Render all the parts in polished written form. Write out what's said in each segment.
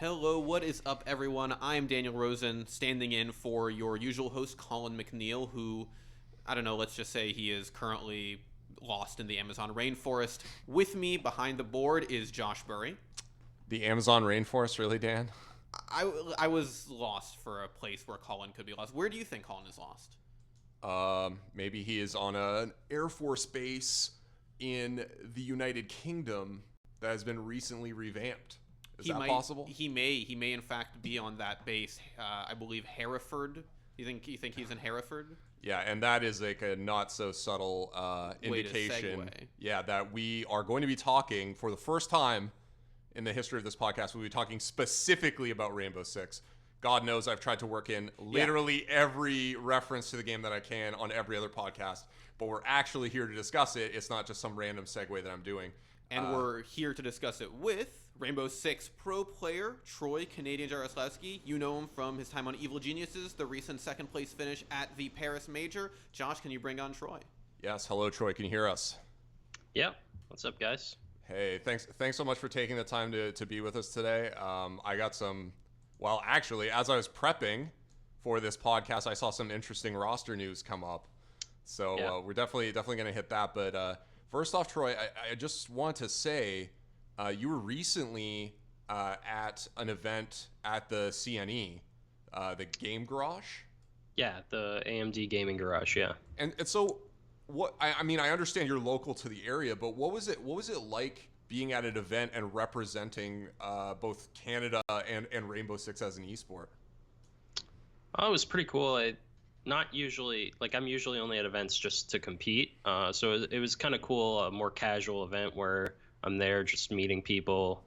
Hello, what is up, everyone? I'm Daniel Rosen, standing in for your usual host, Colin McNeil, who, I don't know, let's just say he is currently lost in the Amazon rainforest. With me behind the board is Josh Burry. The Amazon rainforest, really, Dan? I was lost for a place where Colin could be lost. Where do you think Colin is lost? Maybe he is on an Air Force base in the United Kingdom that has been recently revamped. Is that possible? He may in fact be on that base. I believe Hereford. You think he's in Hereford? Yeah, and that is like a not so subtle indication. Yeah, that we are going to be talking for the first time in the history of this podcast. We'll be talking specifically about Rainbow Six. God knows I've tried to work in literally every reference to the game that I can on every other podcast, but we're actually here to discuss it. It's not just some random segue that I'm doing. And we're here to discuss it with Rainbow Six pro player Troy Canadian Jaroslawski. You know him from his time on Evil Geniuses, the recent second place finish at the Paris Major. Josh, can you bring on Troy? Yes, hello Troy, can you hear us? Yeah, what's up guys? Hey, thanks so much for taking the time to be with us today. I got some, well actually, as I was prepping for this podcast, I saw some interesting roster news come up. So we're definitely going to hit that, but first off, Troy, I just want to say you were recently at an event at the CNE, the Game Garage. Yeah, the AMD Gaming Garage. Yeah. And so, what? I mean, I understand you're local to the area, but what was it like being at an event and representing both Canada and Rainbow Six as an esport? Oh, it was pretty cool. I'm usually only at events just to compete. So it was kind of cool, a more casual event where I'm there just meeting people.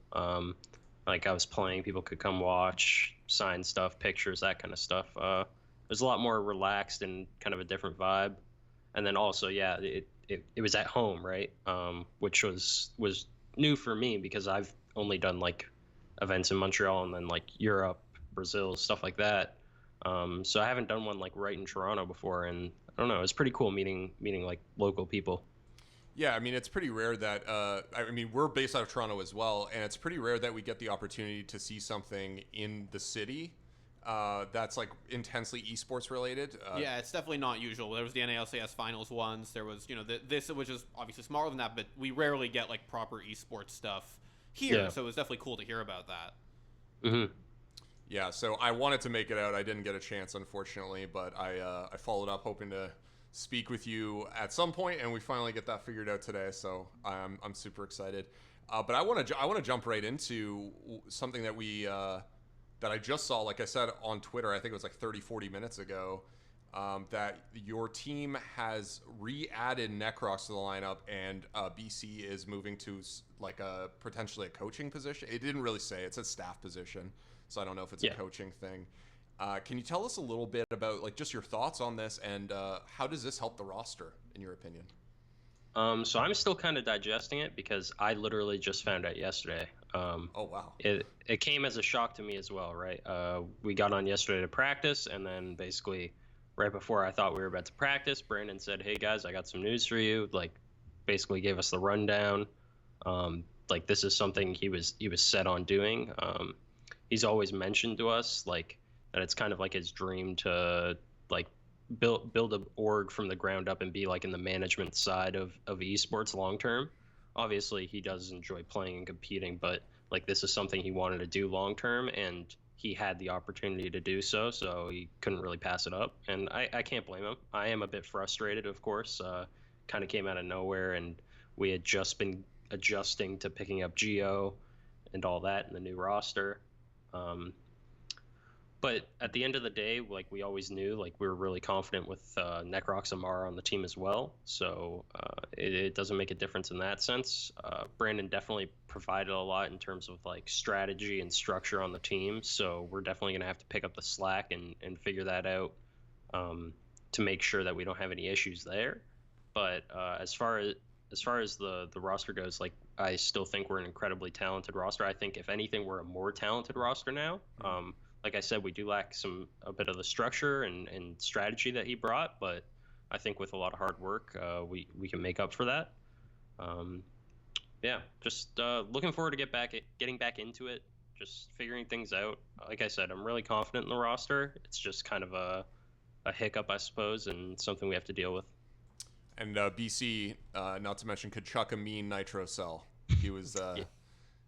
Like I was playing, people could come watch, sign stuff, pictures, that kind of stuff. It was a lot more relaxed and kind of a different vibe. And then also, yeah, it was at home, right? Which was new for me because I've only done like events in Montreal and then like Europe, Brazil, stuff like that. So I haven't done one like right in Toronto before, and I don't know, it's pretty cool meeting like local people. Yeah, I mean, it's pretty rare that, I mean, we're based out of Toronto as well, and it's pretty rare that we get the opportunity to see something in the city that's like intensely esports related. Yeah, it's definitely not usual. There was the NALCS finals once. There was, this, which is obviously smaller than that, but we rarely get like proper esports stuff here. Yeah. So it was definitely cool to hear about that. Mm-hmm. Yeah, so I wanted to make it out. I didn't get a chance, unfortunately, but I followed up hoping to speak with you at some point, and we finally get that figured out today. So I'm super excited. But I want to jump right into something that that I just saw, like I said, on Twitter. I think it was like 30-40 minutes ago. That your team has re-added Necrox to the lineup, and BC is moving to like potentially a coaching position. It didn't really say. It's a staff position. So I don't know if it's a coaching thing. Can you tell us a little bit about like just your thoughts on this, and how does this help the roster in your opinion? So I'm still kind of digesting it because I literally just found out yesterday. Oh wow! It came as a shock to me as well, right? We got on yesterday to practice, and then basically right before I thought we were about to practice, Brandon said, "Hey guys, I got some news for you." Like basically gave us the rundown. Like this is something he was set on doing. He's always mentioned to us like that it's kind of like his dream to like build a org from the ground up and be like in the management side of esports long term. Obviously he does enjoy playing and competing, but like this is something he wanted to do long term, and he had the opportunity to do so he couldn't really pass it up, and I can't blame him. I am a bit frustrated, of course. Kind of came out of nowhere, and we had just been adjusting to picking up Geo and all that in the new roster. But at the end of the day, like we always knew, like we were really confident with Necrox and Mara on the team as well. So it doesn't make a difference in that sense. Brandon definitely provided a lot in terms of like strategy and structure on the team. So we're definitely going to have to pick up the slack and figure that out to make sure that we don't have any issues there. But as far as the roster goes, like I still think we're an incredibly talented roster. I think if anything, we're a more talented roster now. Like I said, we do lack a bit of the structure and strategy that he brought, but I think with a lot of hard work, we can make up for that. Just looking forward to getting back into it. just figuring things out. Like I said, I'm really confident in the roster. It's just kind of a hiccup, I suppose, and something we have to deal with. And BC, not to mention, could chuck a mean nitro cell. He was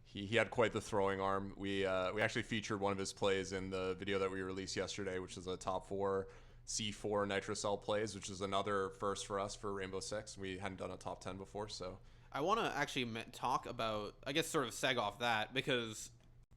he had quite the throwing arm. We actually featured one of his plays in the video that we released yesterday, which is a top 4 C4 nitro cell plays, which is another first for us for Rainbow Six. We hadn't done a top 10 before, so I want to actually talk about, I guess, sort of seg off that, because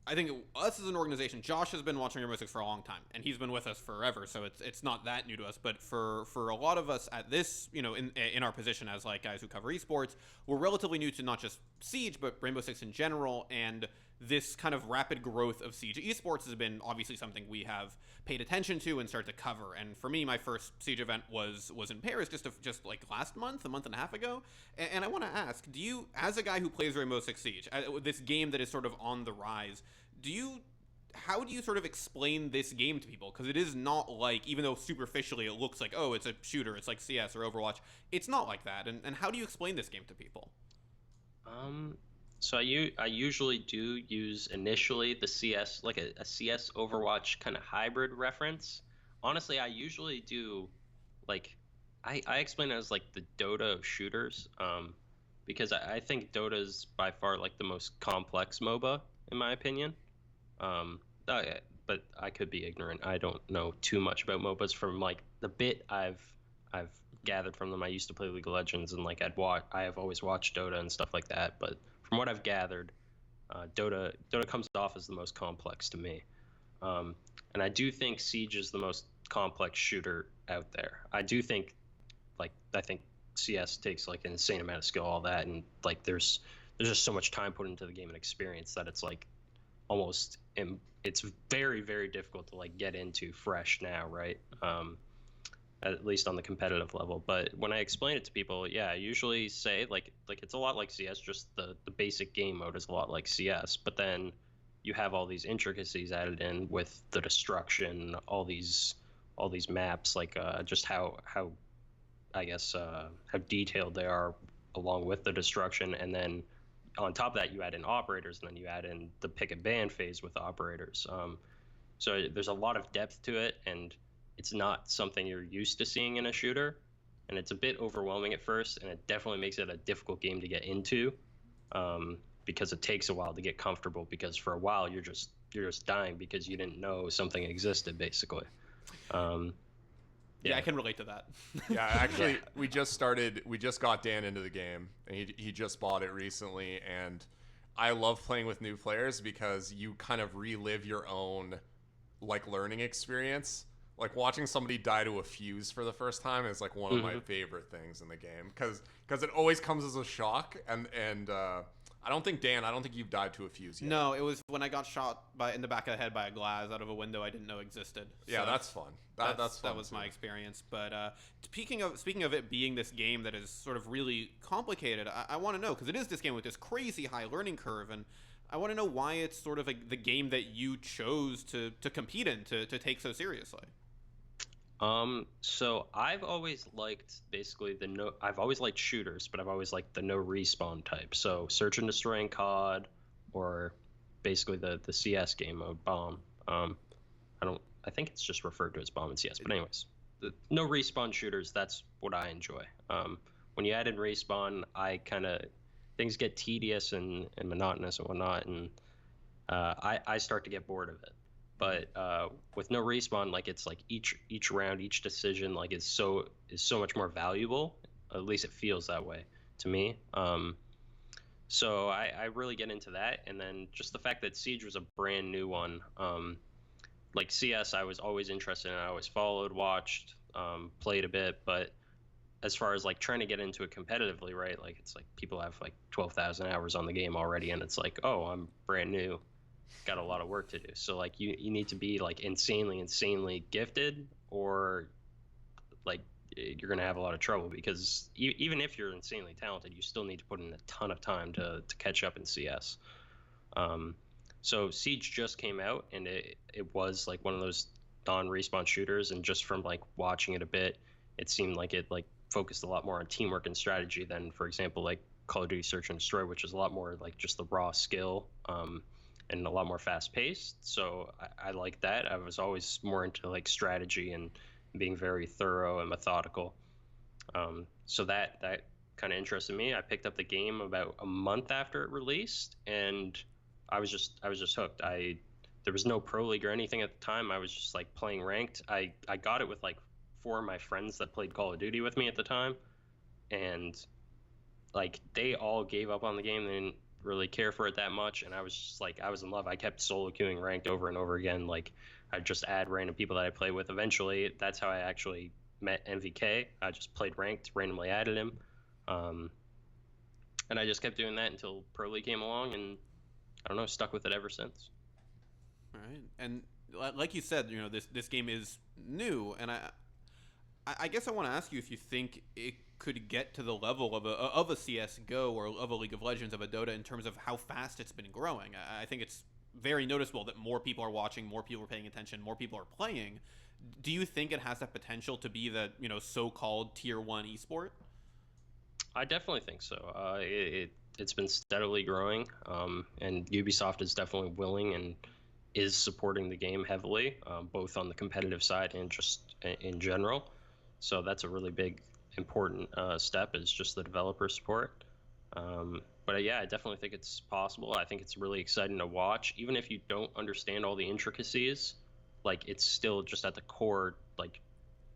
I think us as an organization, Josh has been watching Rainbow Six for a long time, and he's been with us forever, so it's not that new to us. But for a lot of us at this, in our position as like guys who cover esports, we're relatively new to not just Siege, but Rainbow Six in general, and this kind of rapid growth of Siege esports has been obviously something we have paid attention to and started to cover. And for me, my first Siege event was in Paris just like last month, a month and a half ago. And I want to ask, do you, as a guy who plays Rainbow Six Siege, this game that is sort of on the rise, how do you sort of explain this game to people? Because it is not like, even though superficially it looks like, oh, it's a shooter, it's like CS or Overwatch, it's not like that. And how do you explain this game to people? So I usually do use initially the CS, like a CS Overwatch kind of hybrid reference. Honestly, I usually do, like, I explain it as like the Dota of shooters, because I think Dota is by far like the most complex MOBA in my opinion. But I could be ignorant. I don't know too much about MOBAs. From like the bit I've gathered from them. I used to play League of Legends, and like I have always watched Dota and stuff like that. But from what I've gathered, Dota comes off as the most complex to me. And I do think Siege is the most complex shooter out there. I think CS takes like an insane amount of skill, all that, and like there's just so much time put into the game and experience that it's like almost it's very, very difficult to like get into fresh now, right? At least on the competitive level. But when I explain it to people, I usually say like it's a lot like CS, just the basic game mode is a lot like CS, but then you have all these intricacies added in with the destruction, all these maps, like just how I guess how detailed they are along with the destruction. And then on top of that, you add in operators, and then you add in the pick and ban phase with operators. So there's a lot of depth to it, and it's not something you're used to seeing in a shooter, and it's a bit overwhelming at first, and it definitely makes it a difficult game to get into, because it takes a while to get comfortable, because for a while you're just dying because you didn't know something existed, basically. Yeah, I can relate to that. Yeah, actually, we just got Dan into the game, and he just bought it recently, and I love playing with new players because you kind of relive your own like learning experience. Like watching somebody die to a fuse for the first time is like one of my favorite things in the game, because it always comes as a shock. And I don't think you've died to a fuse yet. No, it was when I got shot in the back of the head by a glass out of a window I didn't know existed. Yeah, so that's fun. That's fun. That was my experience. But speaking of it being this game that is sort of really complicated, I want to know, because it is this game with this crazy high learning curve, and I want to know why it's sort of like the game that you chose to compete in, to take so seriously. So I've always liked basically I've always liked shooters, but I've always liked the no respawn type. So search and destroy in COD, or basically the CS game mode, bomb. I think it's just referred to as bomb in CS, but anyways, the no respawn shooters, that's what I enjoy. When you add in respawn, things get tedious and monotonous and whatnot, and I start to get bored of it. But with no respawn, like it's like each round, each decision, like is so much more valuable. At least it feels that way to me. So I really get into that, and then just the fact that Siege was a brand new one. Like CS, I was always interested in. I always followed, watched, played a bit, but as far as like trying to get into it competitively, right? Like it's like people have like 12,000 hours on the game already, and it's like, oh, I'm brand new. Got a lot of work to do. So like you need to be like insanely gifted, or like you're gonna have a lot of trouble, because even if you're insanely talented, you still need to put in a ton of time to catch up in CS. So Siege just came out, and it was like one of those non-respawn shooters, and just from like watching it a bit, it seemed like it like focused a lot more on teamwork and strategy than, for example, like Call of Duty Search and Destroy, which is a lot more like just the raw skill. and a lot more fast paced. So I like that. I was always more into like strategy and being very thorough and methodical. So that kind of interested me. I picked up the game about a month after it released, and I was just hooked. There was no pro league or anything at the time. I was just like playing ranked. I got it with like four of my friends that played Call of Duty with me at the time, and like they all gave up on the game. They didn't really care for it that much, and I was just like I was in love. I kept solo queuing ranked over and over again. Like I'd just add random people that I play with. Eventually, that's how I actually met MVK. I just played ranked, randomly added him, um, and I just kept doing that until Pro League came along, and I don't know, stuck with it ever since. All right, and like you said, this game is new, and I guess I want to ask you if you think it could get to the level of a CS:GO or of a League of Legends, of a Dota, in terms of how fast it's been growing. I think it's very noticeable that more people are watching, more people are paying attention, more people are playing. Do you think it has that potential to be the so-called tier one esport? I definitely think so. It's been steadily growing, and Ubisoft is definitely willing and is supporting the game heavily, both on the competitive side and just in general. So that's a really big, important step, is just the developer support. But yeah, I definitely think it's possible. I think it's really exciting to watch, even if you don't understand all the intricacies. Like it's still just at the core, like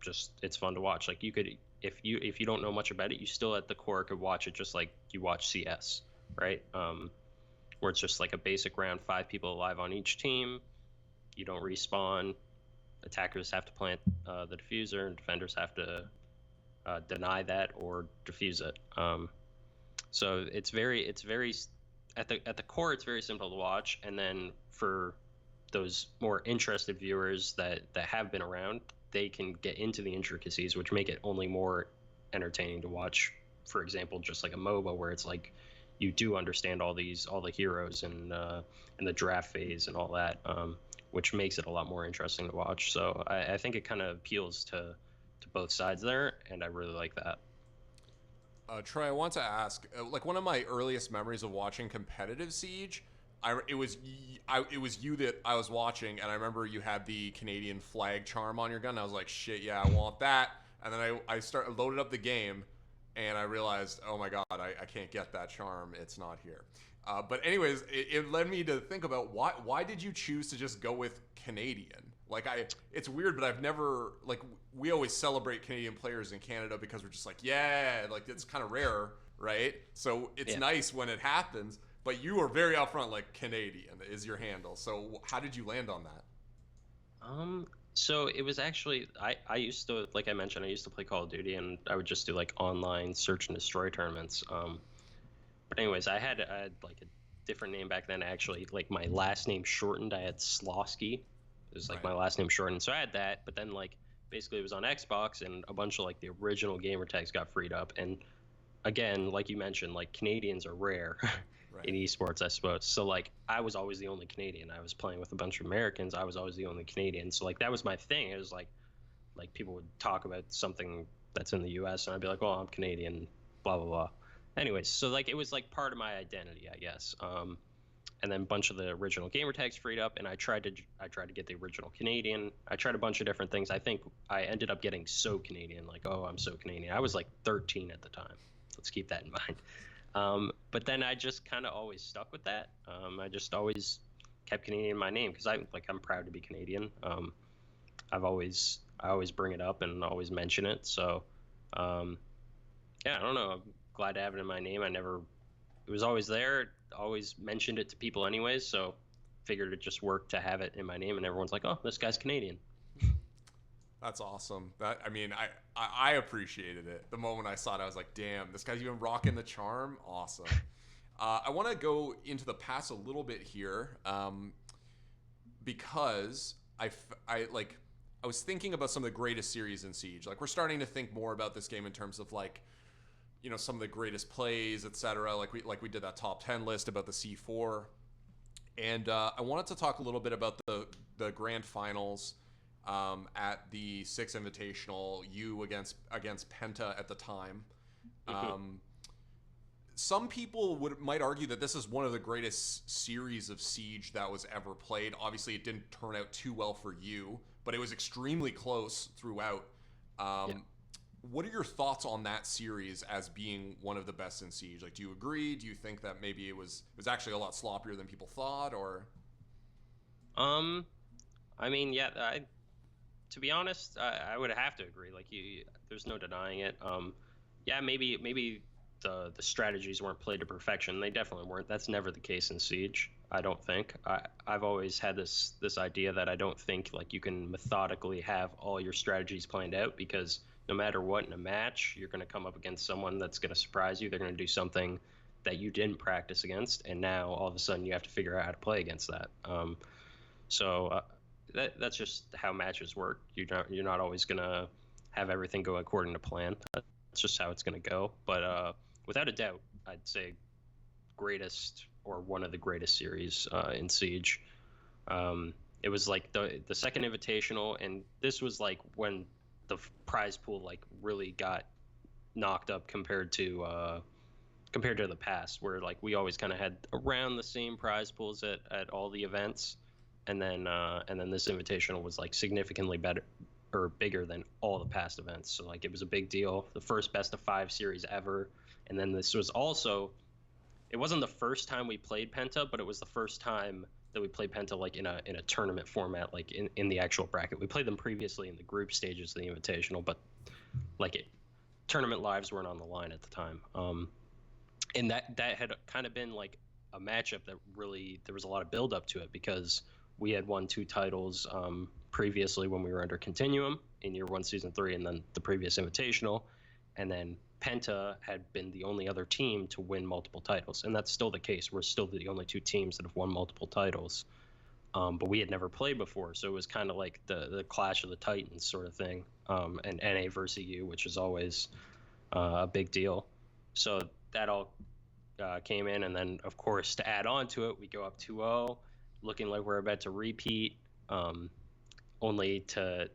just it's fun to watch. Like you could, if you don't know much about it, you still at the core could watch it just like you watch CS, right? Where it's just like a basic round, 5 people alive on each team. You don't respawn. Attackers have to plant the diffuser, and defenders have to deny that or defuse it. So it's very at the core, it's very simple to watch. And then for those more interested viewers that have been around, they can get into the intricacies, which make it only more entertaining to watch. For example, just like a MOBA, where it's like you do understand all the heroes and the draft phase and all that, which makes it a lot more interesting to watch. So I think it kind of appeals to both sides there, and I really like that. Troy, I want to ask, like one of my earliest memories of watching competitive Siege, it was you that I was watching, and I remember you had the Canadian flag charm on your gun. And I was like, shit, yeah, I want that. And then I loaded up the game, and I realized, oh my god, I can't get that charm. It's not here. But anyways, it led me to think about why did you choose to just go with Canadian? Like it's weird, but I've never like we always celebrate Canadian players in Canada because we're just like, yeah, like it's kind of rare, right? So it's nice when it happens. But you are very upfront, like Canadian is your handle. So how did you land on that? So it was actually I used to, like I mentioned, I used to play Call of Duty, and I would just do like online search and destroy tournaments. But anyways, I had like a different name back then. Actually, like my last name shortened. I had Slawski. It was like Right. my last name shortened, so I had that. But then like basically it was on Xbox, and a bunch of like the original gamer tags got freed up. And again, like you mentioned, like Canadians are rare Right. in esports, I suppose. So like I was always the only Canadian. I was playing with a bunch of Americans. I was always the only Canadian. So like that was my thing. It was like people would talk about something that's in the U.S. and I'd be like, "Oh, I'm Canadian," blah blah blah. Anyways, so like it was like part of my identity, I guess. And then a bunch of the original gamer tags freed up, and I tried to get the original Canadian. I tried a bunch of different things. I think I ended up getting so Canadian, like, oh, I'm so Canadian. I was like 13 at the time. Let's keep that in mind. But then I just kind of always stuck with that. I just always kept Canadian in my name because I'm proud to be Canadian. I always bring it up and always mention it. So yeah, I don't know. I'm glad to have it in my name. It was always there. Always mentioned it to people anyways. So figured it just worked to have it in my name, and everyone's like, oh, this guy's Canadian. That's awesome. I appreciated it. The moment I saw it, I was like, damn, this guy's even rocking the charm. Awesome. I want to go into the past a little bit here, because I was thinking about some of the greatest series in Siege. Like we're starting to think more about this game in terms of like, some of the greatest plays, etc. Like we did that top 10 list about the C4, and I wanted to talk a little bit about the grand finals. At the Six Invitational, you against Penta at the time. some people might argue that this is one of the greatest series of Siege that was ever played. Obviously, it didn't turn out too well for you, but it was extremely close throughout. What are your thoughts on that series as being one of the best in Siege? Like, do you agree? Do you think that maybe it was actually a lot sloppier than people thought, or? I mean, yeah. To be honest, I would have to agree. Like, there's no denying it. Yeah, maybe the strategies weren't played to perfection. They definitely weren't. That's never the case in Siege, I don't think. I've always had this idea that I don't think like you can methodically have all your strategies planned out, because no matter what in a match, you're going to come up against someone that's going to surprise you. They're going to do something that you didn't practice against, and now all of a sudden you have to figure out how to play against that. That's just how matches work. You're not always going to have everything go according to plan. That's just how it's going to go. But without a doubt, I'd say greatest, or one of the greatest series in Siege. It was like the second invitational, and this was like when the prize pool like really got knocked up compared to the past, where like we always kind of had around the same prize pools at all the events, and then this invitational was like significantly better or bigger than all the past events. So like it was a big deal, the first best of 5 series ever. And then this was also, it wasn't the first time we played Penta, but it was the first time that we played Penta like in a tournament format, like in the actual bracket. We played them previously in the group stages of the invitational, but like tournament lives weren't on the line at the time. And that had kind of been like a matchup that really, there was a lot of build up to it, because we had won 2 titles previously when we were under Continuum in year 1 season 3, and then the previous invitational, and then Penta had been the only other team to win multiple titles, and that's still the case. We're still the only 2 teams that have won multiple titles, but we had never played before, so it was kind of like the clash of the titans sort of thing, and NA versus EU, which is always a big deal. So that all came in, and then of course to add on to it, we go up 2-0, looking like we're about to repeat, only to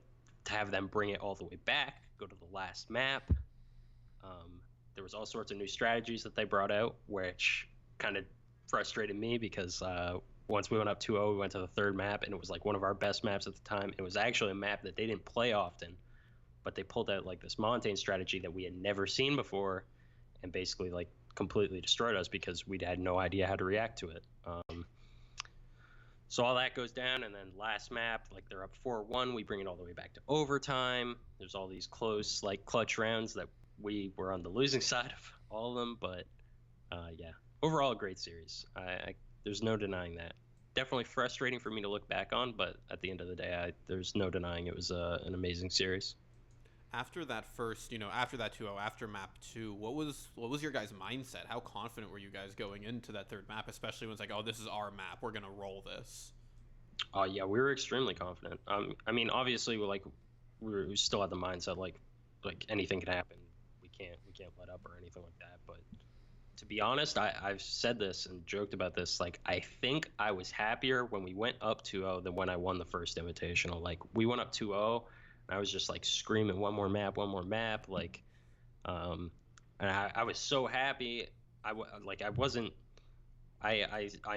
have them bring it all the way back, go to the last map. There was all sorts of new strategies that they brought out, which kind of frustrated me, because once we went up 2-0, we went to the 3rd map, and it was like one of our best maps at the time. It was actually a map that they didn't play often, but they pulled out like this Montaigne strategy that we had never seen before, and basically like completely destroyed us because we had no idea how to react to it. So all that goes down, and then last map, like they're up 4-1, we bring it all the way back to overtime. There's all these close, like clutch rounds that we were on the losing side of all of them, but yeah, overall a great series. There's no denying that. Definitely frustrating for me to look back on, but at the end of the day, there's no denying it was an amazing series. After that first, after that 2-0, after map 2, what was your guys' mindset? How confident were you guys going into that 3rd map, especially when it's like, oh, this is our map, we're gonna roll this? Yeah, we were extremely confident. I mean, obviously, we still had the mindset like anything can happen. We can't let up or anything like that. But to be honest, I've said this and joked about this. Like, I think I was happier when we went up 2-0 than when I won the first invitational. Like, we went up 2-0. I was just like screaming, one more map, like, and I was so happy. I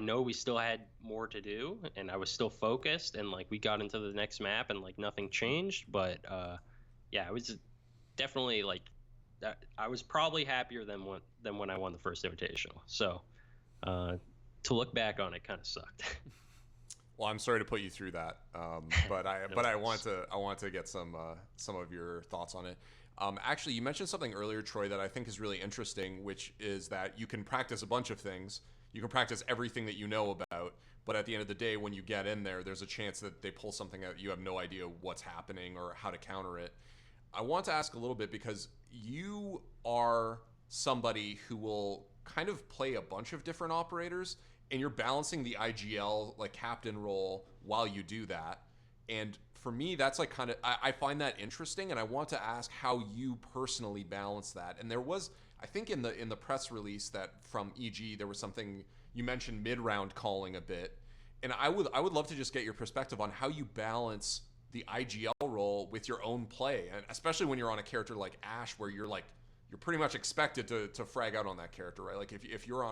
know we still had more to do, and I was still focused, and like we got into the next map, and like nothing changed. But yeah, I was definitely like that. I was probably happier than when I won the first invitational. So to look back on it kind of sucked. Well, I'm sorry to put you through that, but I want to get some of your thoughts on it. Actually, you mentioned something earlier, Troy, that I think is really interesting, which is that you can practice a bunch of things. You can practice everything that you know about, but at the end of the day, when you get in there, there's a chance that they pull something out you have no idea what's happening or how to counter it. I want to ask a little bit, because you are somebody who will kind of play a bunch of different operators, and you're balancing the IGL like captain role while you do that. And for me, that's like kind of, I find that interesting, and I want to ask how you personally balance that. And there was, I think in the press release that from EG, there was something you mentioned mid-round calling a bit, and I would love to just get your perspective on how you balance the IGL role with your own play, and especially when you're on a character like Ashe, where you're you're pretty much expected to frag out on that character, right? Like if you're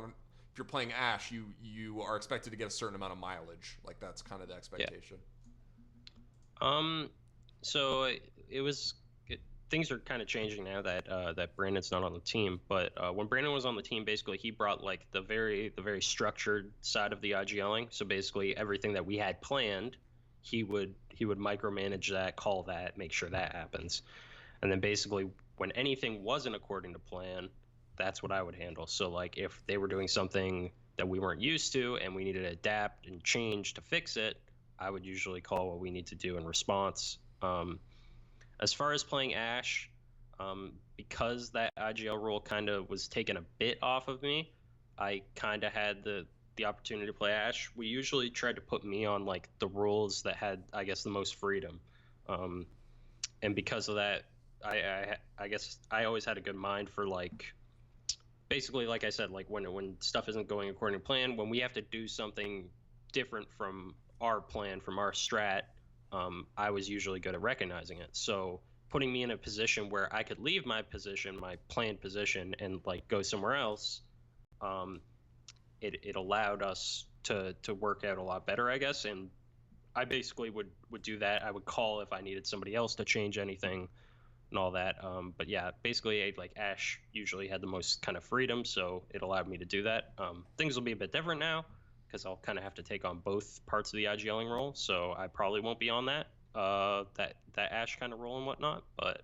playing Ashe, you are expected to get a certain amount of mileage. Like that's kind of the expectation. So things are kind of changing now that Brandon's not on the team. But when Brandon was on the team, basically he brought like the very structured side of the IGLing. So basically everything that we had planned, he would micromanage that, call that, make sure that happens. And then basically when anything wasn't according to plan, that's what I would handle. So like if they were doing something that we weren't used to and we needed to adapt and change to fix it, I would usually call what we need to do in response. As far as playing Ashe, because that IGL role kind of was taken a bit off of me, I kind of had the opportunity to play Ashe. We usually tried to put me on like the roles that had, I guess, the most freedom. And because of that, I guess I always had a good mind for like, basically, like I said, like when stuff isn't going according to plan, when we have to do something different from our plan, from our strat, I was usually good at recognizing it. So putting me in a position where I could leave my position, my planned position, and like go somewhere else, it allowed us to work out a lot better, I guess. And I basically would do that. I would call if I needed somebody else to change anything and all that. But yeah, basically like Ashe usually had the most kind of freedom, so it allowed me to do that. Things will be a bit different now because I'll kind of have to take on both parts of the IGLing role, so I probably won't be on that Ashe kind of role and whatnot. But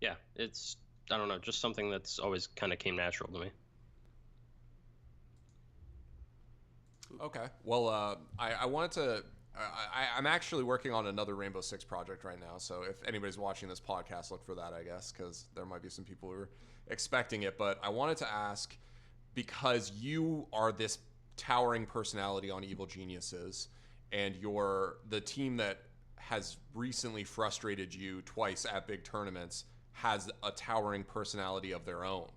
yeah, it's, I don't know, just something that's always kind of came natural to me. Okay. Well, I wanted to. I'm actually working on another Rainbow Six project right now. So if anybody's watching this podcast, look for that, I guess, because there might be some people who are expecting it. But I wanted to ask, because you are this towering personality on Evil Geniuses, and you're the team that has recently frustrated you twice at big tournaments has a towering personality of their own.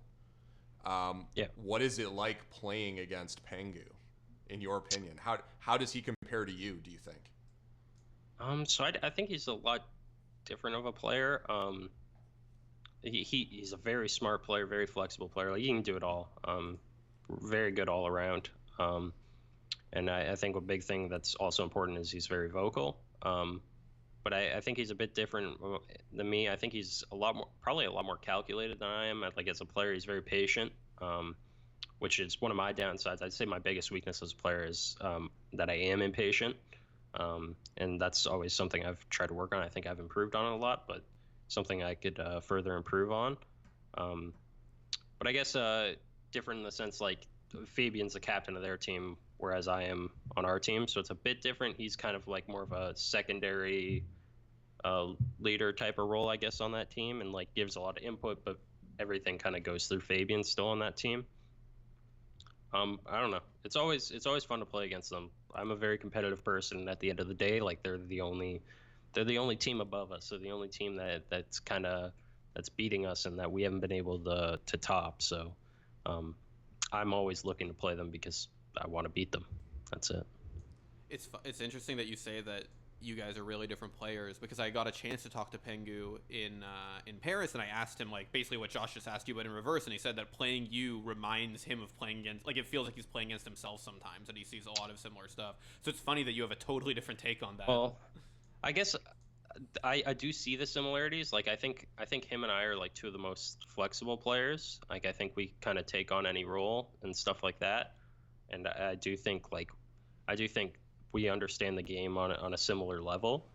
Yeah. What is it like playing against Pengu? In your opinion, how does he compare to you, do you think? So I think he's a lot different of a player. He's a very smart player, very flexible player. Like, he can do it all. Very good all around. And I think a big thing that's also important is he's very vocal. But I think he's a bit different than me. I think he's probably a lot more calculated than I am. Like, as a player, he's very patient. Which is one of my downsides. I'd say my biggest weakness as a player is that I am impatient. And that's always something I've tried to work on. I think I've improved on it a lot, but something I could further improve on. But I guess different in the sense, like, Fabian's the captain of their team, whereas I am on our team. So it's a bit different. He's kind of like more of a secondary leader type of role, I guess, on that team, and like gives a lot of input, but everything kind of goes through Fabian still on that team. I don't know. It's always fun to play against them. I'm a very competitive person, and at the end of the day, like, they're the only team above us. They're the only team that's beating us and that we haven't been able to top. So I'm always looking to play them because I want to beat them. That's it. It's interesting that you say that you guys are really different players, because I got a chance to talk to Pengu in Paris, and I asked him like basically what Josh just asked you, but in reverse, and he said that playing you reminds him of playing against, like, it feels like he's playing against himself sometimes, and he sees a lot of similar stuff. So it's funny that you have a totally different take on that. Well, I guess I do see the similarities. Like, I think him and I are like two of the most flexible players. Like, I think we kind of take on any role and stuff like that. And I do think we understand the game on a similar level,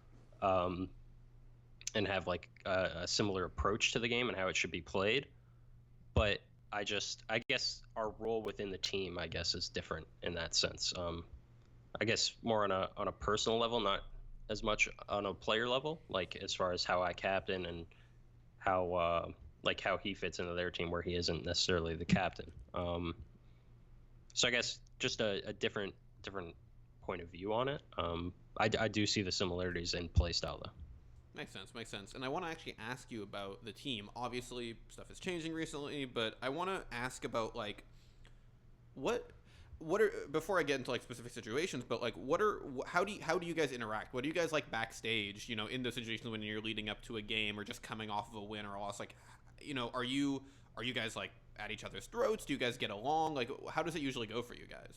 and have like a similar approach to the game and how it should be played. But I guess our role within the team, I guess, is different in that sense. I guess more on a personal level, not as much on a player level, like as far as how I captain and how he fits into their team, where he isn't necessarily the captain. So I guess just a different point of view on it. I do see the similarities in playstyle, though. Makes sense. And I want to actually ask you about the team. Obviously, stuff is changing recently, but I want to ask about, like, what are, before I get into like specific situations, but like how do you guys interact? What do you guys like backstage, in those situations when you're leading up to a game or just coming off of a win or a loss? Like, are you guys like at each other's throats? Do you guys get along? Like, how does it usually go for you guys?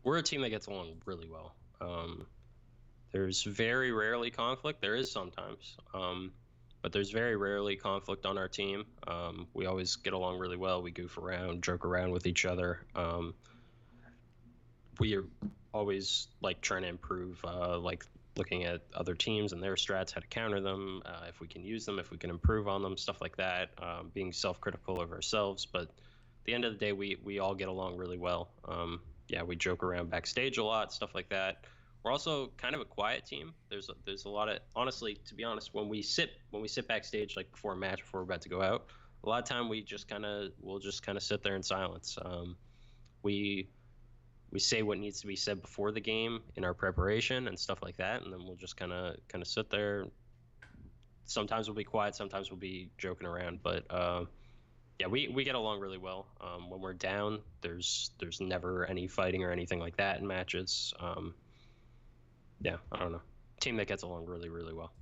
We're a team that gets along really well. There's very rarely conflict. There is sometimes, but there's very rarely conflict on our team. We always get along really well. We goof around, joke around with each other. We are always like trying to improve, like looking at other teams and their strats, how to counter them, if we can use them, if we can improve on them, stuff like that. Being self-critical of ourselves, but at the end of the day, we all get along really well. Yeah, we joke around backstage a lot, stuff like that. We're also kind of a quiet team. There's a lot of, honestly, to be honest, when we sit backstage like before a match, before we're about to go out, a lot of time we'll just kind of sit there in silence. We say what needs to be said before the game in our preparation and stuff like that, and then we'll just kind of sit there. Sometimes we'll be quiet, sometimes we'll be joking around, but yeah, we get along really well. When we're down, there's never any fighting or anything like that in matches. Yeah, I don't know. Team that gets along really, really well.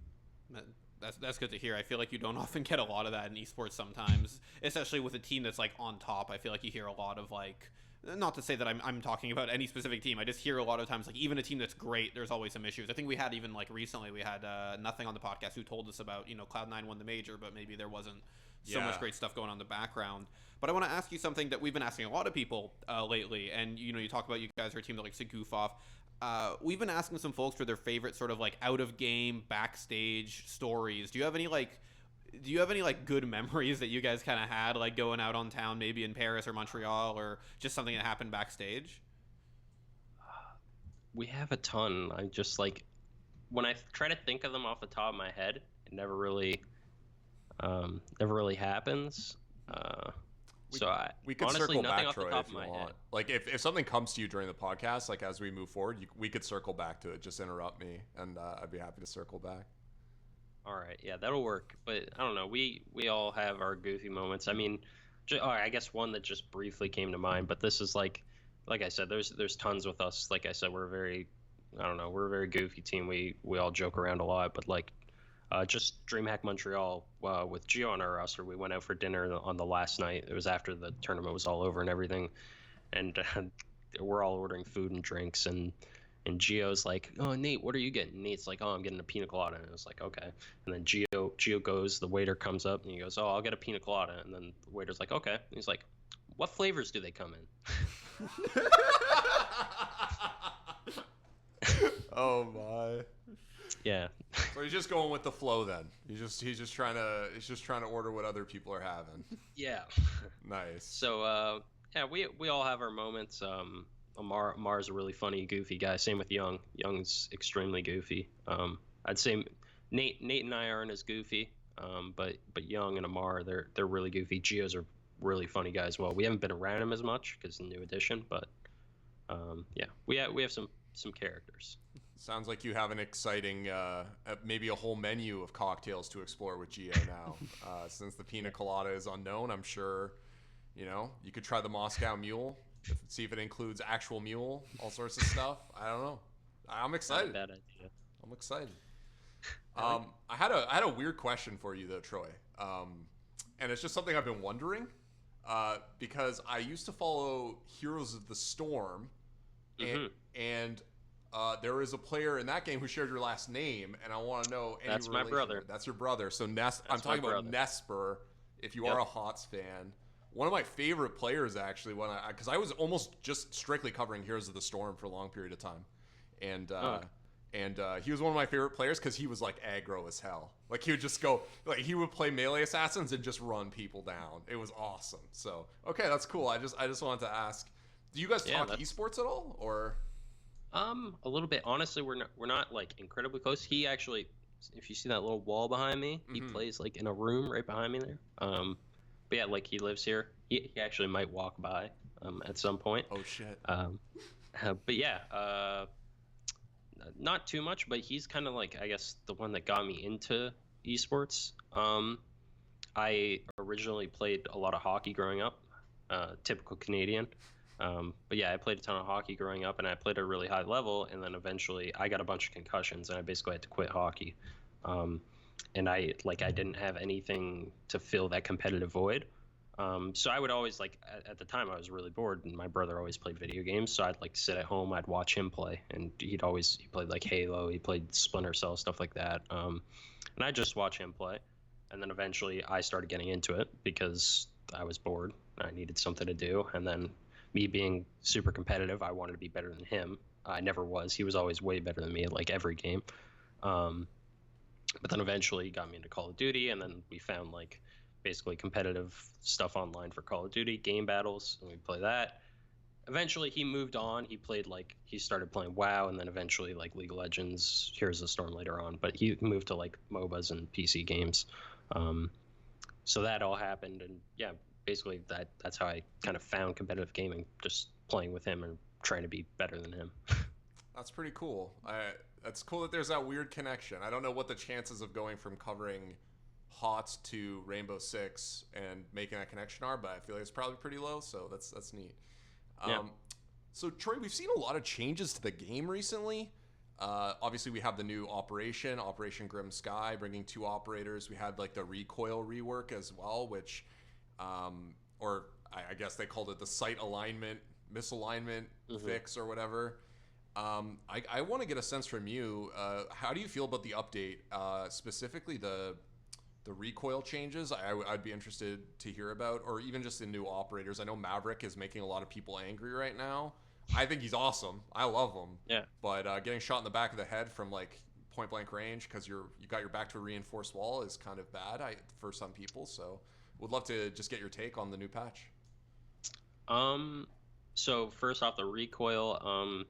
That's good to hear. I feel like you don't often get a lot of that in esports sometimes, especially with a team that's like on top. I feel like you hear a lot of like, not to say that I'm talking about any specific team. I just hear a lot of times like even a team that's great, there's always some issues. I think we had even like recently we had Nothing on the podcast who told us about Cloud9 won the major, but maybe there wasn't so much great stuff going on in the background. But I want to ask you something that we've been asking a lot of people lately, and you talk about you guys are a team that likes to goof off. We've been asking some folks for their favorite sort of like out of game backstage stories. Do you have any like good memories that you guys kind of had, like going out on town, maybe in Paris or Montreal, or just something that happened backstage? We have a ton. I just like, when I try to think of them off the top of my head, it never really happens. We could honestly, circle nothing back, off the Troy, top if of you my want. head. Like if something comes to you during the podcast, like as we move forward, we could circle back to it. Just interrupt me, and I'd be happy to circle back. All right, yeah, that'll work. But I don't know. We all have our goofy moments. I mean, I guess one that just briefly came to mind. But this is like I said, there's tons with us. Like I said, we're a very goofy team. We all joke around a lot. But like, just DreamHack Montreal with Gio on our roster, we went out for dinner on the last night. It was after the tournament was all over and everything, and we're all ordering food and drinks, and Gio's like, "Oh, Nate, what are you getting?" Nate's like, "Oh, I'm getting a pina colada." And I was like, "Okay." And then Gio goes, the waiter comes up and he goes, "Oh, I'll get a pina colada." And then the waiter's like, "Okay." And he's like, "What flavors do they come in?" Oh my. Yeah. So he's just going with the flow then. He's just trying to order what other people are having. Yeah. Nice. So yeah, we all have our moments. Amar's a really funny, goofy guy. Same with Young. Young's extremely goofy. I'd say Nate and I aren't as goofy. But Young and Amar, they're really goofy. Gio's a really funny guy as well. We haven't been around him as much because new addition, but yeah, we have some characters. Sounds like you have an exciting, maybe a whole menu of cocktails to explore with Gio now. Since the pina colada is unknown, I'm sure, you could try the Moscow Mule, see if it includes actual mule, all sorts of stuff. I don't know. I'm excited. Not a bad idea. I'm excited. I had a weird question for you though, Troy. And it's just something I've been wondering, because I used to follow Heroes of the Storm, and there is a player in that game who shared your last name, and I want to know any That's my relation brother. That's your brother. So I'm talking about Nesper. If you are a HOTS fan, one of my favorite players actually, because I was almost just strictly covering Heroes of the Storm for a long period of time, and he was one of my favorite players because he was like aggro as hell. Like he would just go, like he would play melee assassins and just run people down. It was awesome. So okay, that's cool. I just wanted to ask, do you guys talk esports at all, or? A little bit. Honestly, we're not like incredibly close. He actually, if you see that little wall behind me, he plays like in a room right behind me there. But yeah, like he lives here. He actually might walk by at some point. Oh shit. But yeah, not too much. But he's kind of like, I guess, the one that got me into esports. I originally played a lot of hockey growing up, typical Canadian. But yeah, I played a ton of hockey growing up, and I played at a really high level, and then eventually I got a bunch of concussions, and I basically had to quit hockey. I didn't have anything to fill that competitive void. So I would always like at the time I was really bored, and my brother always played video games. So I'd like sit at home, I'd watch him play, and he played like Halo, he played Splinter Cell, stuff like that. And I just watch him play, and then eventually I started getting into it because I was bored. I needed something to do, and then me being super competitive, I wanted to be better than him. I never was. He was always way better than me at like every game. But then eventually he got me into Call of Duty, and then we found like basically competitive stuff online for Call of Duty, game battles, and we play that. Eventually he moved on. He started playing WoW, and then eventually like League of Legends, Heroes of the Storm later on. But he moved to like MOBAs and PC games. So that all happened, and yeah, basically that's how I kind of found competitive gaming, just playing with him and trying to be better than him. That's pretty cool. That's cool that there's that weird connection. I don't know what the chances of going from covering HOTS to Rainbow Six and making that connection are, but I feel like it's probably pretty low, so that's neat. Yeah. So Troy, we've seen a lot of changes to the game recently. Obviously, we have the new Operation Grim Sky, bringing 2 operators. We had like the recoil rework as well, which, or I guess they called it the sight alignment, misalignment fix or whatever. I want to get a sense from you. How do you feel about the update, specifically the recoil changes? I'd be interested to hear about, or even just the new operators. I know Maverick is making a lot of people angry right now. I think he's awesome. I love him. Yeah. But getting shot in the back of the head from like point blank range because you got your back to a reinforced wall is kind of bad for some people. So would love to just get your take on the new patch. So first off, the recoil,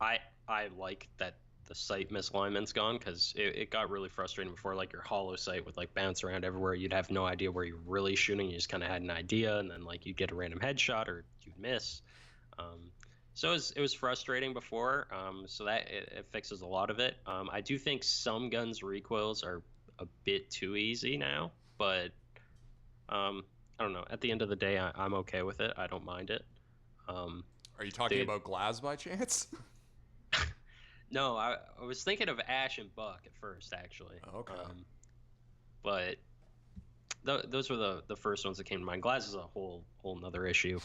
I like that the sight misalignment's gone, because it got really frustrating before. Like your hollow sight would like bounce around everywhere. You'd have no idea where you're really shooting. You just kind of had an idea, and then like you'd get a random headshot or you'd miss. So it was frustrating before. So that it fixes a lot of it. I do think some guns recoils are a bit too easy now, but I don't know. At the end of the day, I'm okay with it. I don't mind it. Are you talking about Glaz by chance? No, I was thinking of Ash and Buck at first, actually. Okay. But those were the first ones that came to mind. Glaz is a whole nother issue.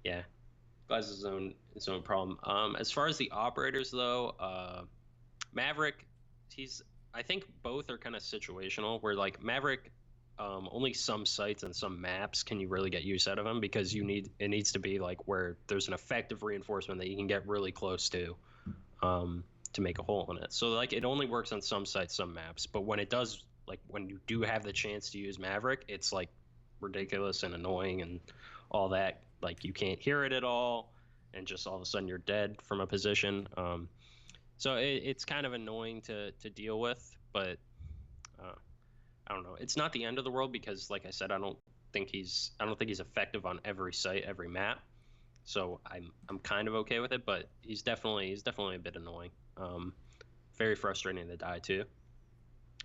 Yeah, Glaz is his own problem. As far as the operators, though, Maverick, I think both are kind of situational. Where like Maverick, only some sites and some maps can you really get use out of him, because it needs to be like where there's an effective reinforcement that you can get really close to make a hole in it. So like it only works on some sites, some maps, but when it does, like when you do have the chance to use Maverick, it's like ridiculous and annoying and all that. Like you can't hear it at all, and just all of a sudden you're dead from a position. So it's kind of annoying to deal with, but I don't know. It's not the end of the world, because like I said, I don't think he's effective on every site, every map. So I'm kind of okay with it, but he's definitely a bit annoying. Very frustrating to die too.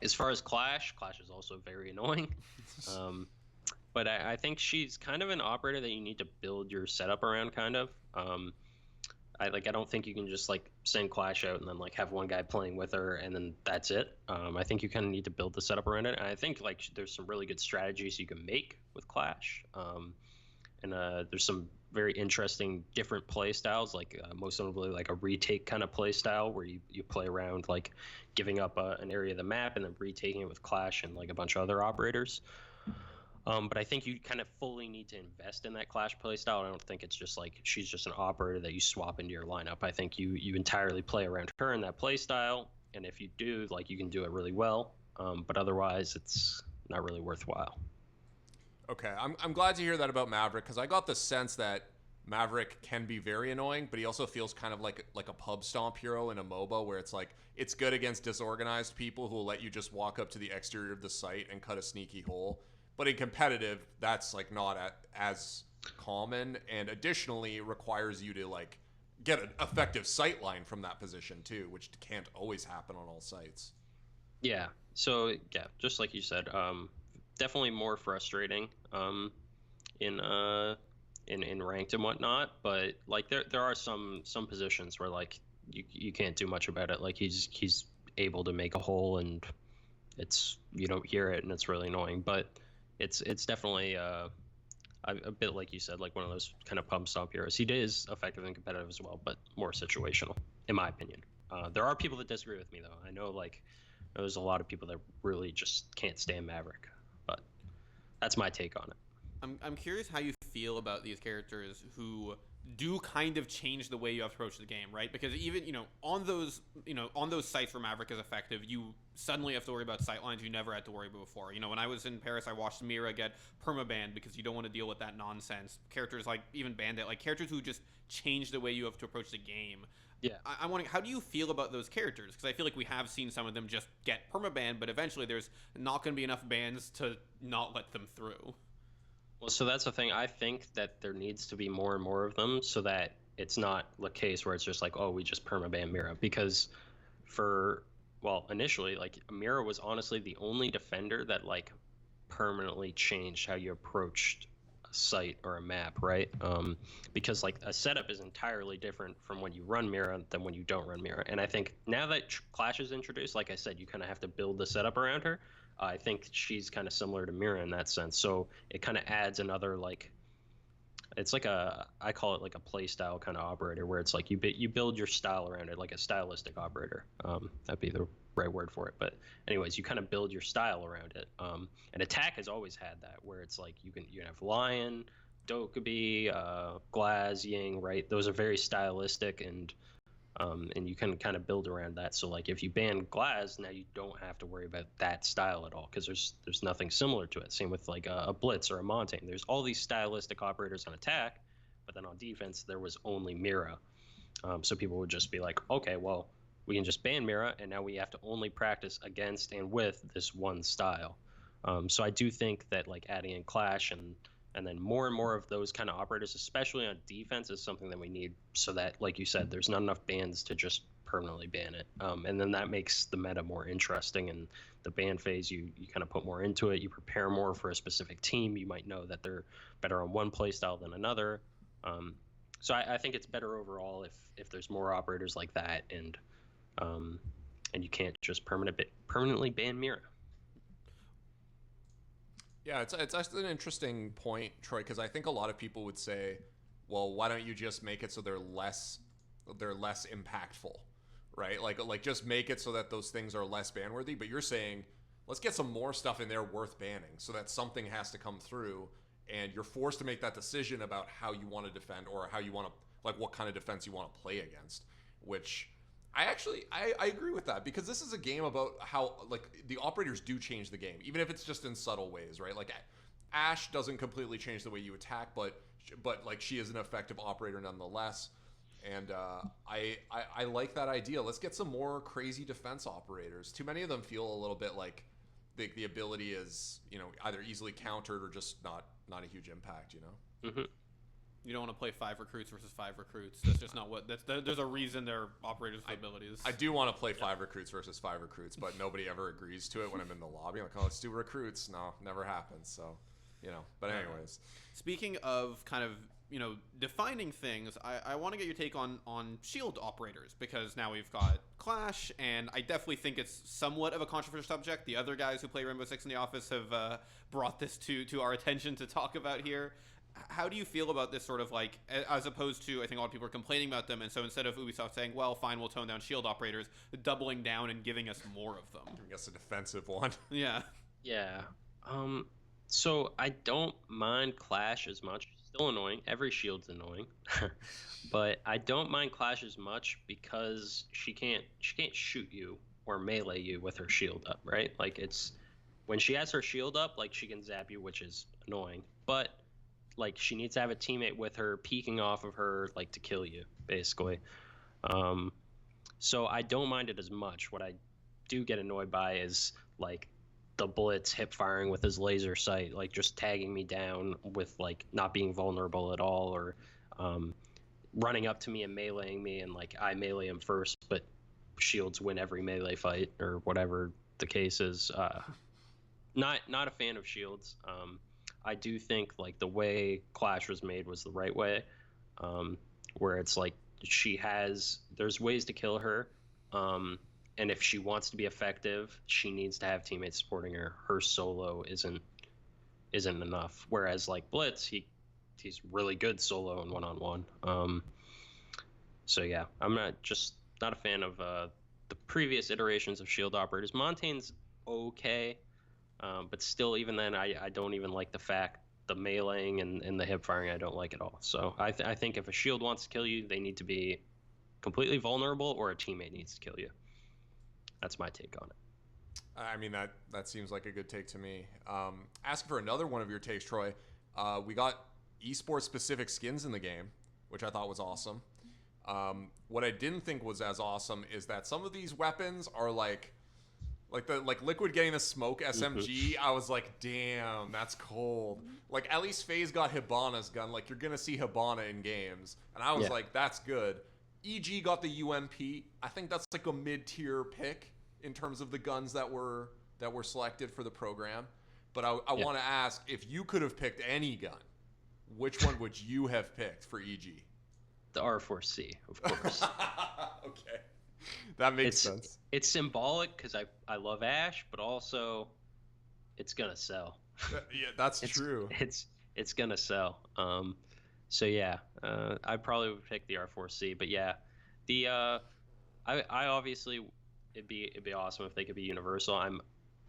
As far as Clash is also very annoying. But I think she's kind of an operator that you need to build your setup around, kind of. I don't think you can just like send Clash out and then like have one guy playing with her and then that's it. I think you kind of need to build the setup around it. And I think like there's some really good strategies you can make with Clash. And there's some very interesting different play styles, like most notably like a retake kind of play style where you play around like giving up an area of the map and then retaking it with Clash and like a bunch of other operators. But I think you kind of fully need to invest in that Clash playstyle. I don't think it's just like she's just an operator that you swap into your lineup. I think you entirely play around her in that playstyle, and if you do, like you can do it really well. But otherwise, it's not really worthwhile. Okay, I'm glad to hear that about Maverick, because I got the sense that Maverick can be very annoying, but he also feels kind of like a pub stomp hero in a MOBA, where it's like it's good against disorganized people who will let you just walk up to the exterior of the site and cut a sneaky hole. But in competitive, that's like not as common, and additionally requires you to like get an effective sight line from that position too, which can't always happen on all sites. Yeah. So yeah, just like you said, definitely more frustrating in ranked and whatnot. But like there are some positions where like you can't do much about it. Like he's able to make a hole and it's you don't hear it and it's really annoying. But it's definitely a bit like you said, like one of those kind of pump stop heroes. He is effective and competitive as well, but more situational, in my opinion. There are people that disagree with me, though. I know, like, there's a lot of people that really just can't stand Maverick, but that's my take on it. I'm curious how you feel about these characters who do kind of change the way you approach the game, right? Because even on those sites where Maverick is effective, you suddenly have to worry about sightlines you never had to worry about before. When I was in Paris, I watched Mira get permabanned because you don't want to deal with that nonsense. Characters like even Bandit, like characters who just change the way you have to approach the game. Yeah. I'm wondering, how do you feel about those characters? Because I feel like we have seen some of them just get permabanned, but eventually there's not going to be enough bans to not let them through. Well, so that's the thing. I think that there needs to be more and more of them so that it's not the case where it's just like, oh, we just permaban Mira. Because initially, like, Mira was honestly the only defender that, like, permanently changed how you approached a site or a map, right? Because, like, a setup is entirely different from when you run Mira than when you don't run Mira. And I think now that Clash is introduced, like I said, you kind of have to build the setup around her. I think she's kind of similar to Mira in that sense. So it kind of adds another, like, it's like I call it like a play style kind of operator, where it's like you build your style around it, like a stylistic operator. That'd be the right word for it. But anyways, you kind of build your style around it. And Attack has always had that, where it's like you have Lion, Dokkaebi, Glaz, Ying, right? Those are very stylistic, and you can kind of build around that. So, like, if you ban Glaz, now you don't have to worry about that style at all, because there's nothing similar to it. Same with like a Blitz or a Montaigne. There's all these stylistic operators on attack, but then on defense there was only Mira. So people would just be like, okay, well, we can just ban Mira, and now we have to only practice against and with this one style. So I do think that, like, adding in Clash and then more and more of those kind of operators, especially on defense, is something that we need, so that, like you said, there's not enough bans to just permanently ban it. And then that makes the meta more interesting, and the ban phase, you kind of put more into it. You prepare more for a specific team. You might know that they're better on one play style than another. So I think it's better overall if there's more operators like that, and you can't just permanently ban Mira. Yeah, it's actually an interesting point, Troy, because I think a lot of people would say, well, why don't you just make it so they're less impactful, right? Like just make it so that those things are less ban worthy. But you're saying, let's get some more stuff in there worth banning, so that something has to come through, and you're forced to make that decision about how you want to defend, or how you want to, like, what kind of defense you want to play against. Which I agree with that, because this is a game about how, like, the operators do change the game, even if it's just in subtle ways, right? Like, Ashe doesn't completely change the way you attack, but like, she is an effective operator nonetheless. And I like that idea. Let's get some more crazy defense operators. Too many of them feel a little bit like the ability is, either easily countered or just not a huge impact, Mm-hmm. You don't want to play 5 recruits versus 5 recruits. That's just not what. There's a reason they're operators with abilities. I do want to play 5 recruits versus 5 recruits, but nobody ever agrees to it when I'm in the lobby. I'm like, oh, let's do recruits. No, never happens. So, But anyways, speaking of kind of defining things, I want to get your take on shield operators, because now we've got Clash, and I definitely think it's somewhat of a controversial subject. The other guys who play Rainbow Six in the office have brought this to our attention to talk about here. How do you feel about this sort of, like, as opposed to, I think a lot of people are complaining about them, and so instead of Ubisoft saying, well, fine, we'll tone down shield operators, doubling down and giving us more of them? I guess a defensive one. Yeah. Yeah. So I don't mind Clash as much. Still annoying. Every shield's annoying. But I don't mind Clash as much because she can't shoot you or melee you with her shield up, right? Like, it's when she has her shield up, like, she can zap you, which is annoying. But, like, she needs to have a teammate with her peeking off of her, like, to kill you, basically. So I don't mind it as much. What I do get annoyed by is, like, the Blitz hip firing with his laser sight, like, just tagging me down with, like, not being vulnerable at all, or running up to me and meleeing me, and, like, I melee him first, but shields win every melee fight, or whatever the case is. Not a fan of shields. I do think, like, the way Clash was made was the right way, where it's like there's ways to kill her, And if she wants to be effective, she needs to have teammates supporting her. Her solo isn't enough. Whereas like Blitz, he's really good solo and one-on-one. So yeah, I'm not a fan of the previous iterations of shield operators. Montaigne's okay, but still, even then, I don't even like the meleeing and the hip firing. I don't like at all. So I think if a shield wants to kill you, they need to be completely vulnerable, or a teammate needs to kill you. That's my take on it. I mean, that seems like a good take to me. Asking for another one of your takes, Troy. We got esports specific skins in the game, which I thought was awesome. What I didn't think was as awesome is that some of these weapons are like Liquid getting the smoke SMG. I was like, damn, that's cold. Like, at least FaZe got Hibana's gun. Like, you're gonna see Hibana in games, and I was like, that's good. EG got the UMP. I think that's like a mid-tier pick in terms of the guns that were selected for the program. But I want to ask, if you could have picked any gun, which one would you have picked for EG? The R4C, of course. Okay. That makes sense. It's symbolic because I love Ashe, but also it's gonna sell. Yeah, that's true. It's gonna sell. So yeah, I probably would pick the R4C, but yeah, I obviously it'd be awesome if they could be universal.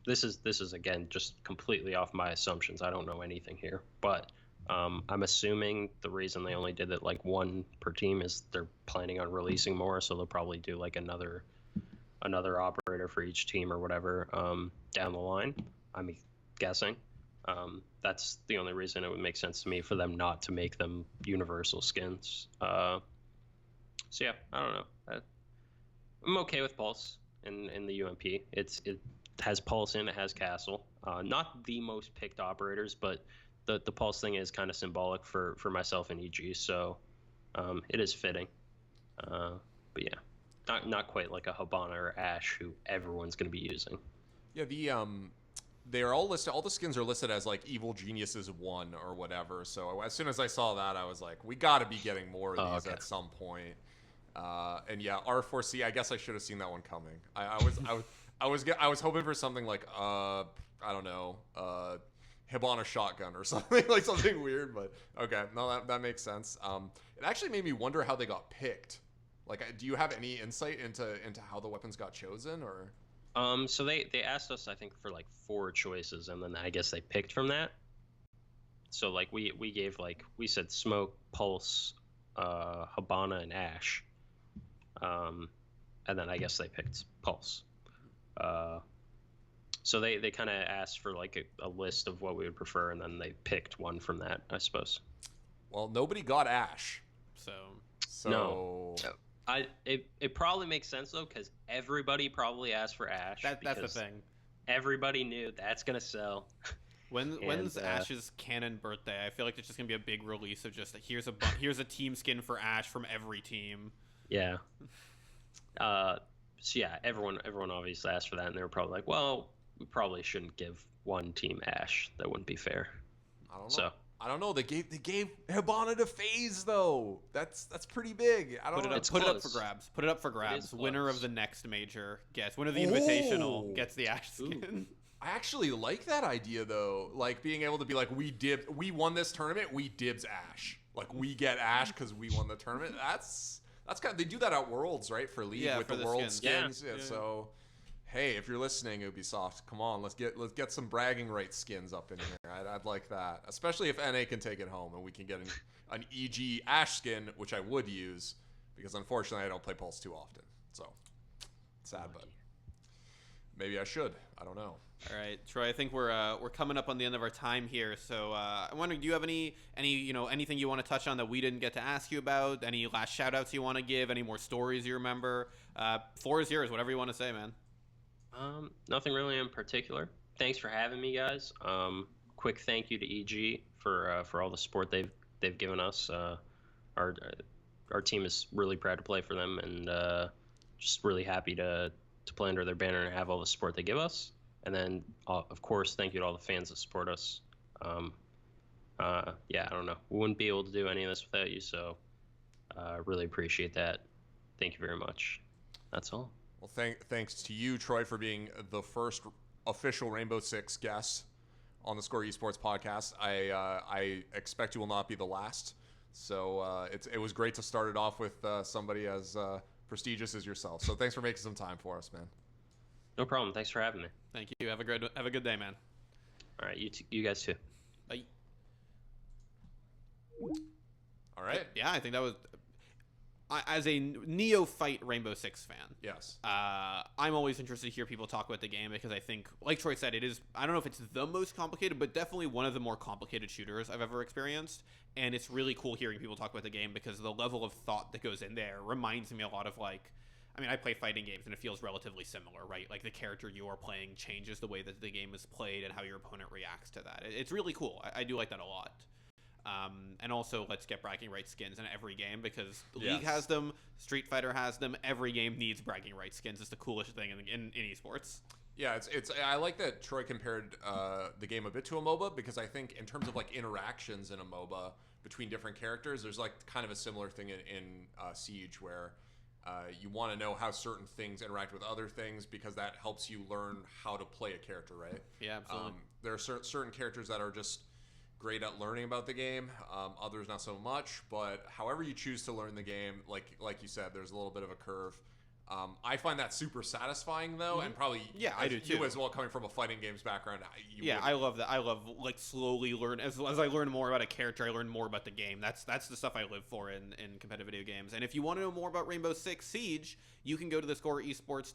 This is again just completely off my assumptions. I don't know anything here, but I'm assuming the reason they only did it like one per team is they're planning on releasing more, so they'll probably do like another operator for each team or whatever down the line. I'm guessing. That's the only reason it would make sense to me for them not to make them universal skins. So yeah, I don't know. I'm okay with Pulse in the UMP. It has Pulse in, it has Castle. Not the most picked operators, but the Pulse thing is kind of symbolic for myself and EG, so it is fitting. But yeah, not quite like a Hibana or Ashe who everyone's going to be using. Yeah, they are all listed. All the skins are listed as like Evil Geniuses 1 or whatever. So as soon as I saw that, I was like, we got to be getting more of these at some point. And yeah, R4C. I guess I should have seen that one coming. I was hoping for something like I don't know, Hibana shotgun or something like something weird. But okay, no, that makes sense. It actually made me wonder how they got picked. Like, do you have any insight into how the weapons got chosen, or? So they asked us, I think, for like 4 choices, and then I guess they picked from that. So like we gave we said Smoke, Pulse, Hibana, and Ashe. And then I guess they picked Pulse. So they kind of asked for like a list of what we would prefer, and then they picked one from that, I suppose. Well, nobody got Ashe. So no. It probably makes sense though, because everybody probably asked for Ashe. That's the thing. Everybody knew that's gonna sell. When's Ashe's canon birthday? I feel like it's just gonna be a big release of just here's a team skin for Ashe from every team. Yeah. So yeah, everyone obviously asked for that, and they were probably like, well, we probably shouldn't give one team Ashe. That wouldn't be fair. I don't know. I don't know. They gave Hibana to FaZe though. That's pretty big. I don't know. Put it up for grabs. Put it up for grabs. Winner of the next major gets. Winner of the Invitational gets the Ashe skin. I actually like that idea though. Like being able to be like, we won this tournament. We dibs Ashe. Like we get Ashe because we won the tournament. That's kind of, they do that at Worlds, right? For League with the World skins. Yeah. So. Hey, if you're listening, Ubisoft, come on, let's get some bragging rights skins up in here. I'd like that, especially if NA can take it home and we can get an EG Ashe skin, which I would use because unfortunately I don't play Pulse too often. So sad, but maybe I should. I don't know. All right, Troy. I think we're coming up on the end of our time here. So I'm wondering, do you have anything you want to touch on that we didn't get to ask you about? Any last shout outs you want to give? Any more stories you remember? Floor is yours. Whatever you want to say, man. Nothing really in particular. Thanks for having me, guys. Quick thank you to EG for all the support they've given us. Our team is really proud to play for them, and just really happy to play under their banner and have all the support they give us. And then, of course, thank you to all the fans that support us. Yeah, I don't know. We wouldn't be able to do any of this without you, so really appreciate that. Thank you very much. That's all. Well, thanks to you, Troy, for being the first official Rainbow Six guest on the Score Esports podcast. I expect you will not be the last. So it was great to start it off with somebody as prestigious as yourself. So thanks for making some time for us, man. No problem. Thanks for having me. Thank you. Have a good day, man. All right, you guys too. Bye. All right. Yeah, I think that was. As a neophyte Rainbow Six fan, Yes. I'm always interested to hear people talk about the game because I think, like Troy said, it is, I don't know if it's the most complicated, but definitely one of the more complicated shooters I've ever experienced. And it's really cool hearing people talk about the game because the level of thought that goes in there reminds me a lot of I play fighting games and it feels relatively similar, right? Like the character you are playing changes the way that the game is played and how your opponent reacts to that. It's really cool. I do like that a lot. And also, let's get bragging rights skins in every game because League has them, Street Fighter has them. Every game needs bragging rights skins. It's the coolest thing in esports. Yeah, I like that Troy compared the game a bit to a MOBA because I think in terms of like interactions in a MOBA between different characters, there's like kind of a similar thing in Siege where you want to know how certain things interact with other things because that helps you learn how to play a character, right? Yeah, absolutely. There are certain characters that are just great at learning about the game, others not so much, but however you choose to learn the game, like you said, there's a little bit of a curve. I find that super satisfying though, and probably I do too. You as well, coming from a fighting games background. I love that. I love slowly learn as I learn more about a character, I learn more about the game. That's the stuff I live for in competitive video games. And if you want to know more about Rainbow Six Siege, you can go to the theScore eSports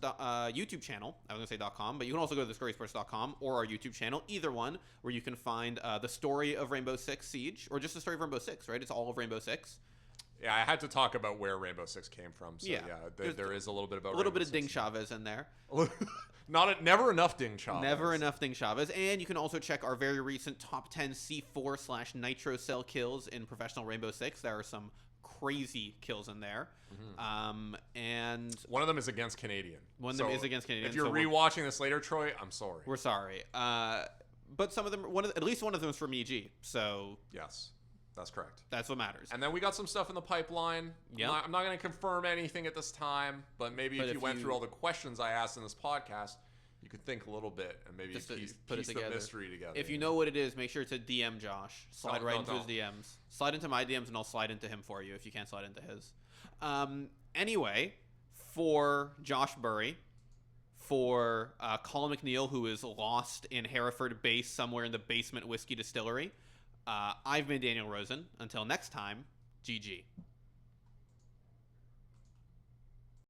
YouTube channel. I was gonna say .com, but you can also go to theScoreEsports.com or our YouTube channel, either one, where you can find the story of Rainbow Six Siege or just the story of Rainbow Six. Right, it's all of Rainbow Six. Yeah, I had to talk about where Rainbow Six came from. So there is a little bit about a little bit of Rainbow Ding Chavez in there. Never enough Ding Chavez. Never enough Ding Chavez. And you can also check our very recent top 10 C4/Nitro Cell kills in professional Rainbow Six. There are some crazy kills in there. And one of them is against Canadian. Is against Canadian. If you're rewatching this later, Troy, I'm sorry. We're sorry. But some of them, at least one of them is from EG. So yes. That's correct. That's what matters. And then we got some stuff in the pipeline. Yep. I'm not going to confirm anything at this time, but maybe if you went through all the questions I asked in this podcast, you could think a little bit and maybe piece the mystery together. If you know what it is, make sure to DM Josh. Slide into his DMs. Slide into my DMs, and I'll slide into him for you if you can't slide into his. Anyway, for Josh Burry, for Colin McNeil, who is lost in Hereford base somewhere in the basement whiskey distillery, I've been Daniel Rosen. Until next time, GG.